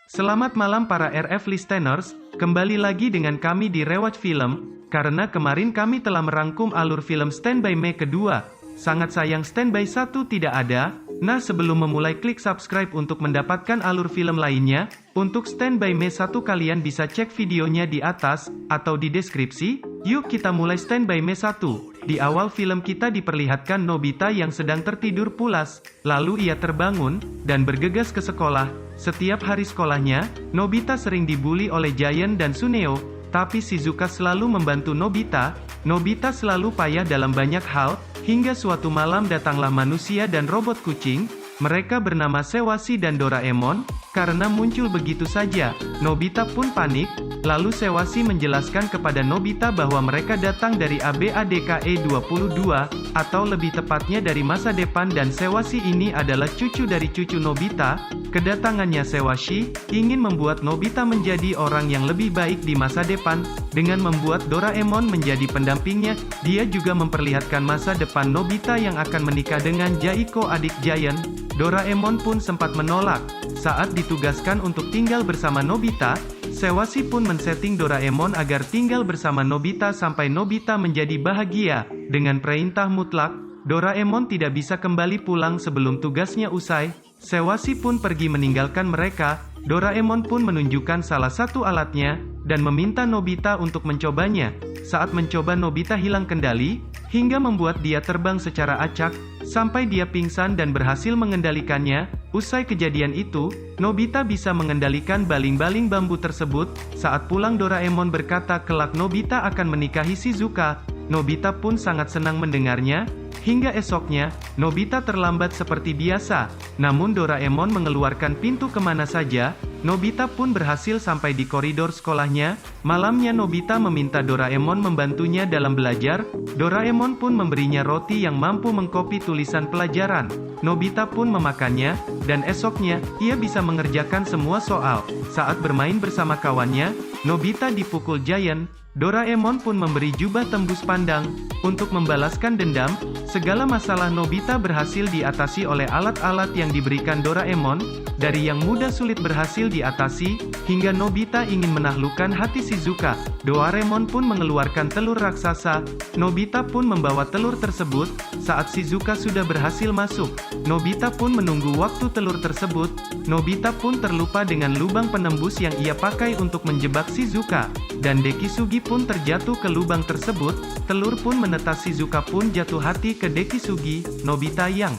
Selamat malam para RF listeners, kembali lagi dengan kami di Rewatch Film, karena kemarin kami telah merangkum alur film Stand By Me kedua. Sangat sayang Stand By 1 tidak ada, nah sebelum memulai klik subscribe untuk mendapatkan alur film lainnya. Untuk Stand By Me 1 kalian bisa cek videonya di atas, atau di deskripsi. Yuk kita mulai Stand By Me 1. Di awal film kita diperlihatkan Nobita yang sedang tertidur pulas, lalu ia terbangun, dan bergegas ke sekolah. Setiap hari sekolahnya, Nobita sering dibully oleh Giant dan Suneo, tapi Shizuka selalu membantu Nobita. Nobita selalu payah dalam banyak hal, hingga suatu malam datanglah manusia dan robot kucing. Mereka bernama Sewashi dan Doraemon. Karena muncul begitu saja, Nobita pun panik. Lalu Sewashi menjelaskan kepada Nobita bahwa mereka datang dari ABADKE 22, atau lebih tepatnya dari masa depan, dan Sewashi ini adalah cucu dari cucu Nobita. Kedatangannya Sewashi ingin membuat Nobita menjadi orang yang lebih baik di masa depan. Dengan membuat Doraemon menjadi pendampingnya, dia juga memperlihatkan masa depan Nobita yang akan menikah dengan Jaiko, adik Giant. Doraemon pun sempat menolak. Saat ditugaskan untuk tinggal bersama Nobita, Sewashi pun men-setting Doraemon agar tinggal bersama Nobita sampai Nobita menjadi bahagia. Dengan perintah mutlak, Doraemon tidak bisa kembali pulang sebelum tugasnya usai. Sewashi pun pergi meninggalkan mereka. Doraemon pun menunjukkan salah satu alatnya, dan meminta Nobita untuk mencobanya. Saat mencoba, Nobita hilang kendali, hingga membuat dia terbang secara acak, sampai dia pingsan dan berhasil mengendalikannya. Usai kejadian itu, Nobita bisa mengendalikan baling-baling bambu tersebut. Saat pulang Doraemon berkata kelak Nobita akan menikahi Shizuka. Nobita pun sangat senang mendengarnya. Hingga esoknya, Nobita terlambat seperti biasa. Namun Doraemon mengeluarkan pintu kemana saja. Nobita pun berhasil sampai di koridor sekolahnya. Malamnya Nobita meminta Doraemon membantunya dalam belajar. Doraemon pun memberinya roti yang mampu mengkopi tulisan pelajaran. Nobita pun memakannya, dan esoknya, ia bisa mengerjakan semua soal. Saat bermain bersama kawannya, Nobita dipukul Giant. Doraemon pun memberi jubah tembus pandang. Untuk membalaskan dendam, segala masalah Nobita berhasil diatasi oleh alat-alat yang diberikan Doraemon. Dari yang mudah sulit berhasil diatasi, hingga Nobita ingin menaklukkan hati Shizuka. Doraemon pun mengeluarkan telur raksasa. Nobita pun membawa telur tersebut. Saat Shizuka sudah berhasil masuk, Nobita pun menunggu waktu telur tersebut. Nobita pun terlupa dengan lubang penembus yang ia pakai untuk menjebak Shizuka. Dan Dekisugi pun terjatuh ke lubang tersebut. Telur pun menetas. Shizuka pun jatuh hati ke Dekisugi. Nobita yang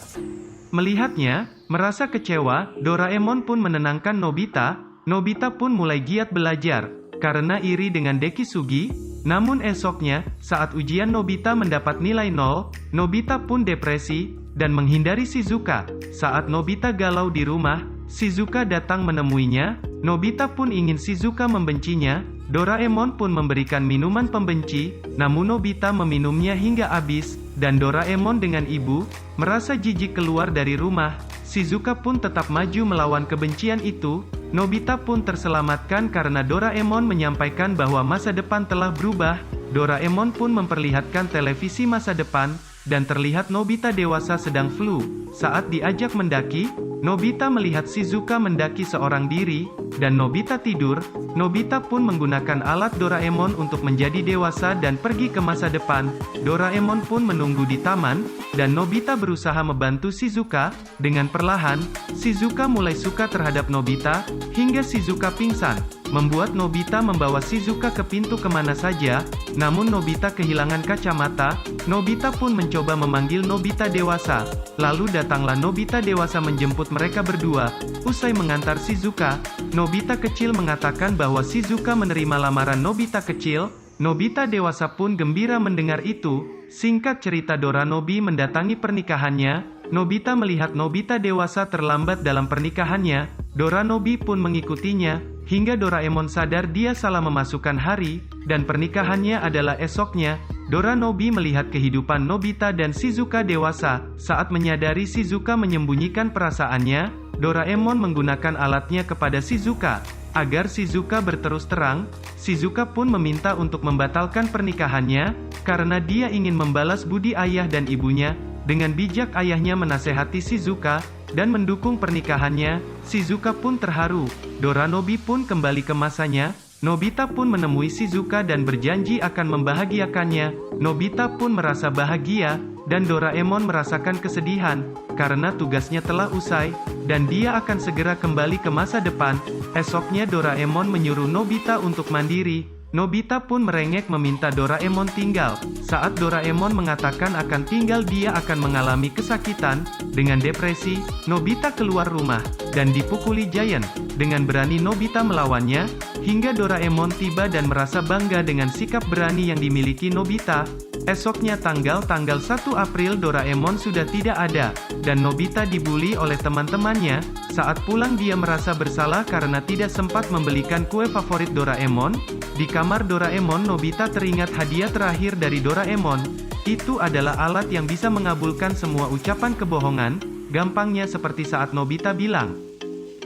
melihatnya, merasa kecewa. Doraemon pun menenangkan Nobita. Nobita pun mulai giat belajar, karena iri dengan Dekisugi. Namun esoknya, saat ujian Nobita mendapat nilai 0, Nobita pun depresi, dan menghindari Shizuka. Saat Nobita galau di rumah, Shizuka datang menemuinya. Nobita pun ingin Shizuka membencinya. Doraemon pun memberikan minuman pembenci, namun Nobita meminumnya hingga habis, dan Doraemon dengan ibu merasa jijik keluar dari rumah. Shizuka pun tetap maju melawan kebencian itu. Nobita pun terselamatkan karena Doraemon menyampaikan bahwa masa depan telah berubah. Doraemon pun memperlihatkan televisi masa depan, dan terlihat Nobita dewasa sedang flu. Saat diajak mendaki, Nobita melihat Shizuka mendaki seorang diri, dan Nobita tidur. Nobita pun menggunakan alat Doraemon untuk menjadi dewasa dan pergi ke masa depan. Doraemon pun menunggu di taman, dan Nobita berusaha membantu Shizuka. Dengan perlahan, Shizuka mulai suka terhadap Nobita, hingga Shizuka pingsan, membuat Nobita membawa Shizuka ke pintu kemana saja. Namun Nobita kehilangan kacamata. Nobita pun mencoba memanggil Nobita dewasa. Lalu datanglah Nobita dewasa menjemput mereka berdua. Usai mengantar Shizuka, Nobita kecil mengatakan bahwa Shizuka menerima lamaran Nobita kecil. Nobita dewasa pun gembira mendengar itu. Singkat cerita, Doranobi mendatangi pernikahannya. Nobita melihat Nobita dewasa terlambat dalam pernikahannya. Doranobi pun mengikutinya, hingga Doraemon sadar dia salah memasukkan hari, dan pernikahannya adalah esoknya. Doranobi melihat kehidupan Nobita dan Shizuka dewasa. Saat menyadari Shizuka menyembunyikan perasaannya, Doraemon menggunakan alatnya kepada Shizuka. Agar Shizuka berterus terang, Shizuka pun meminta untuk membatalkan pernikahannya, karena dia ingin membalas budi ayah dan ibunya. Dengan bijak ayahnya menasehati Shizuka, dan mendukung pernikahannya. Shizuka pun terharu. Doranobi pun kembali ke masanya. Nobita pun menemui Shizuka dan berjanji akan membahagiakannya. Nobita pun merasa bahagia, dan Doraemon merasakan kesedihan, karena tugasnya telah usai, dan dia akan segera kembali ke masa depan. Esoknya Doraemon menyuruh Nobita untuk mandiri. Nobita pun merengek meminta Doraemon tinggal. Saat Doraemon mengatakan akan tinggal, dia akan mengalami kesakitan. Dengan depresi, Nobita keluar rumah, dan dipukuli Giant. Dengan berani Nobita melawannya, hingga Doraemon tiba dan merasa bangga dengan sikap berani yang dimiliki Nobita. Esoknya tanggal 1 April Doraemon sudah tidak ada, dan Nobita dibully oleh teman-temannya. Saat pulang dia merasa bersalah karena tidak sempat membelikan kue favorit Doraemon. Di kamar Doraemon, Nobita teringat hadiah terakhir dari Doraemon. Itu adalah alat yang bisa mengabulkan semua ucapan kebohongan. Gampangnya seperti saat Nobita bilang,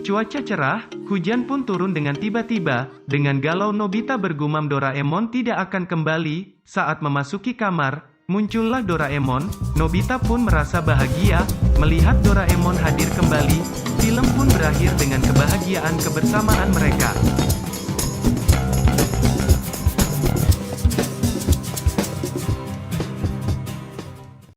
"Cuaca cerah, hujan pun turun dengan tiba-tiba." Dengan galau Nobita bergumam Doraemon tidak akan kembali. Saat memasuki kamar, muncullah Doraemon. Nobita pun merasa bahagia melihat Doraemon hadir kembali. Film pun berakhir dengan kebahagiaan kebersamaan mereka.